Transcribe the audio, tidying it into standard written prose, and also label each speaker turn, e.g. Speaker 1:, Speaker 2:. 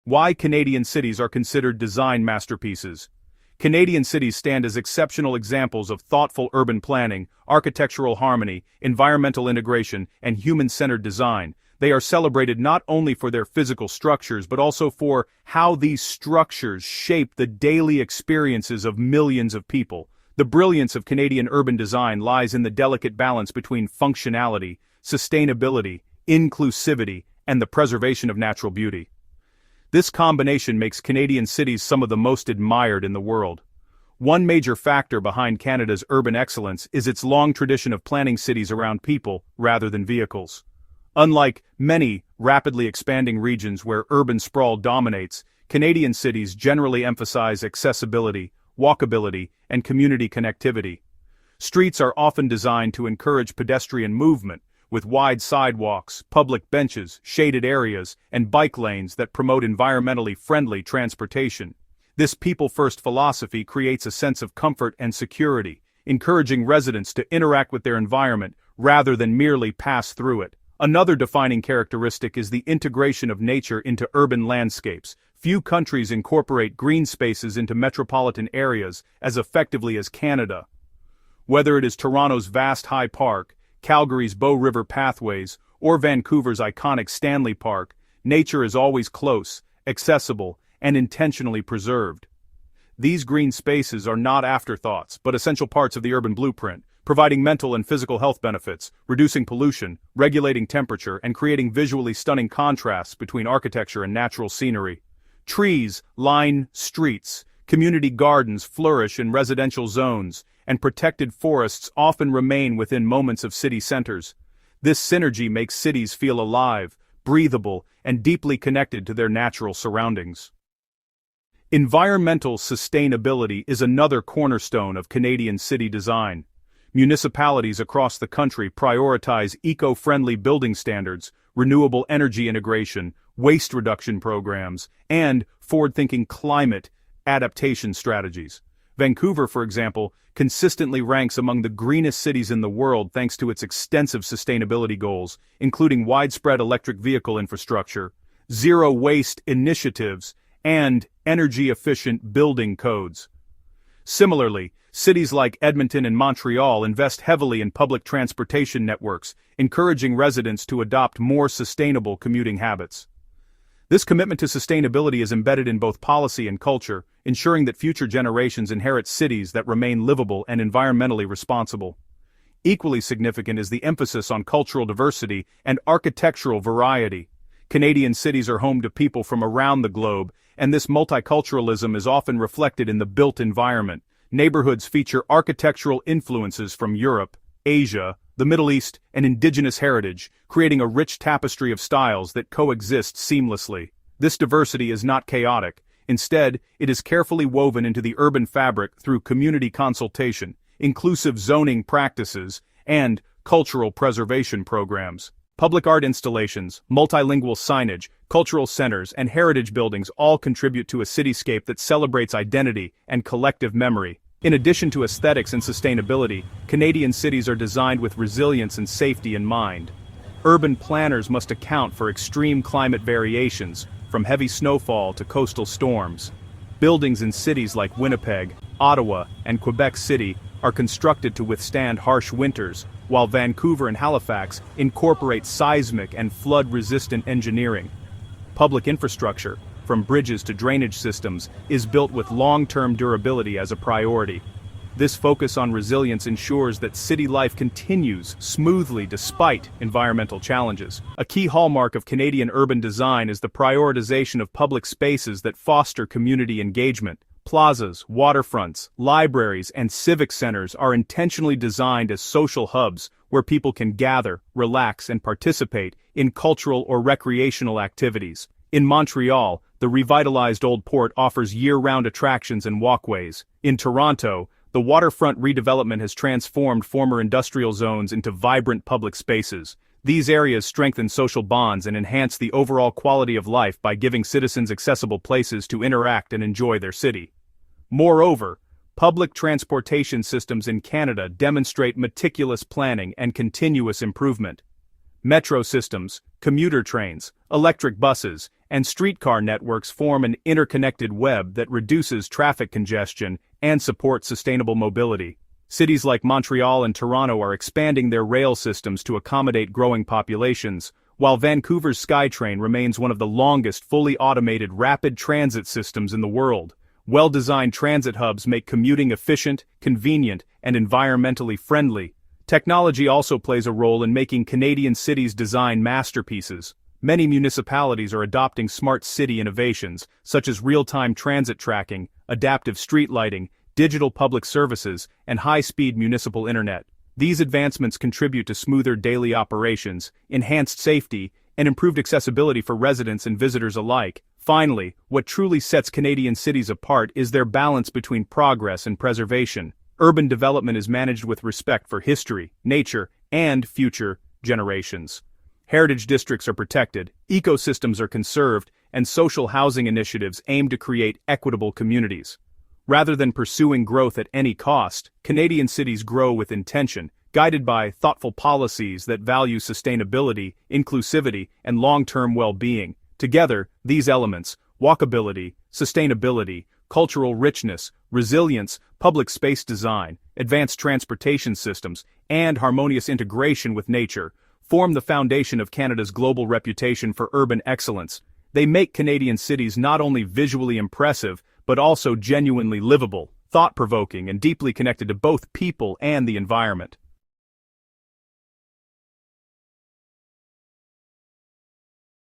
Speaker 1: Why Canadian cities are considered design masterpieces. Canadian cities stand as exceptional examples of thoughtful urban planning, architectural harmony, environmental integration, and human-centered design. They are celebrated not only for their physical structures but also for how these structures shape the daily experiences of millions of people. The brilliance of Canadian urban design lies in the delicate balance between functionality, sustainability, inclusivity, and the preservation of natural beauty. This combination makes Canadian cities some of the most admired in the world. One major factor behind Canada's urban excellence is its long tradition of planning cities around people rather than vehicles. Unlike many rapidly expanding regions where urban sprawl dominates, Canadian cities generally emphasize accessibility, walkability, and community connectivity. Streets are often designed to encourage pedestrian movement, with wide sidewalks, public benches, shaded areas, and bike lanes that promote environmentally friendly transportation. This people-first philosophy creates a sense of comfort and security, encouraging residents to interact with their environment rather than merely pass through it. Another defining characteristic is the integration of nature into urban landscapes. Few countries incorporate green spaces into metropolitan areas as effectively as Canada. Whether it is Toronto's vast High Park, Calgary's Bow River Pathways, or Vancouver's iconic Stanley Park, nature is always close, accessible, and intentionally preserved. These green spaces are not afterthoughts, but essential parts of the urban blueprint, providing mental and physical health benefits, reducing pollution, regulating temperature, and creating visually stunning contrasts between architecture and natural scenery. Trees line streets, community gardens flourish in residential zones, and protected forests often remain within moments of city centers. This synergy makes cities feel alive, breathable, and deeply connected to their natural surroundings. Environmental sustainability is another cornerstone of Canadian city design. Municipalities across the country prioritize eco-friendly building standards, renewable energy integration, waste reduction programs, and forward-thinking climate adaptation strategies. Vancouver, for example, consistently ranks among the greenest cities in the world thanks to its extensive sustainability goals, including widespread electric vehicle infrastructure, zero-waste initiatives, and energy-efficient building codes. Similarly, cities like Edmonton and Montreal invest heavily in public transportation networks, encouraging residents to adopt more sustainable commuting habits. This commitment to sustainability is embedded in both policy and culture, ensuring that future generations inherit cities that remain livable and environmentally responsible. Equally significant is the emphasis on cultural diversity and architectural variety. Canadian cities are home to people from around the globe, and this multiculturalism is often reflected in the built environment. Neighborhoods feature architectural influences from Europe, Asia, the Middle East, and indigenous heritage, creating a rich tapestry of styles that coexist seamlessly. This diversity is not chaotic. Instead, it is carefully woven into the urban fabric through community consultation, inclusive zoning practices, and cultural preservation programs. Public art installations, multilingual signage, cultural centers, and heritage buildings all contribute to a cityscape that celebrates identity and collective memory. In addition to aesthetics and sustainability, Canadian cities are designed with resilience and safety in mind. Urban planners must account for extreme climate variations, from heavy snowfall to coastal storms. Buildings in cities like Winnipeg, Ottawa, and Quebec City are constructed to withstand harsh winters, while Vancouver and Halifax incorporate seismic and flood-resistant engineering. Public infrastructure, from bridges to drainage systems, is built with long-term durability as a priority. This focus on resilience ensures that city life continues smoothly despite environmental challenges. A key hallmark of Canadian urban design is the prioritization of public spaces that foster community engagement. Plazas, waterfronts, libraries, and civic centers are intentionally designed as social hubs where people can gather, relax, and participate in cultural or recreational activities. In Montreal, the revitalized Old Port offers year-round attractions and walkways. In Toronto, the waterfront redevelopment has transformed former industrial zones into vibrant public spaces. These areas strengthen social bonds and enhance the overall quality of life by giving citizens accessible places to interact and enjoy their city. Moreover, public transportation systems in Canada demonstrate meticulous planning and continuous improvement. Metro systems, commuter trains, electric buses, and streetcar networks form an interconnected web that reduces traffic congestion and supports sustainable mobility. Cities like Montreal and Toronto are expanding their rail systems to accommodate growing populations, while Vancouver's SkyTrain remains one of the longest fully automated rapid transit systems in the world. Well-designed transit hubs make commuting efficient, convenient, and environmentally friendly. Technology also plays a role in making Canadian cities design masterpieces. Many municipalities are adopting smart city innovations, such as real-time transit tracking, adaptive street lighting, digital public services, and high-speed municipal internet. These advancements contribute to smoother daily operations, enhanced safety, and improved accessibility for residents and visitors alike. Finally, what truly sets Canadian cities apart is their balance between progress and preservation. Urban development is managed with respect for history, nature, and future generations. Heritage districts are protected, ecosystems are conserved, and social housing initiatives aim to create equitable communities. Rather than pursuing growth at any cost, Canadian cities grow with intention, guided by thoughtful policies that value sustainability, inclusivity, and long-term well-being. Together, these elements, walkability, sustainability, cultural richness, resilience, public space design, advanced transportation systems, and harmonious integration with nature, form the foundation of Canada's global reputation for urban excellence. They make Canadian cities not only visually impressive, but also genuinely livable, thought-provoking, and deeply connected to both people and the environment.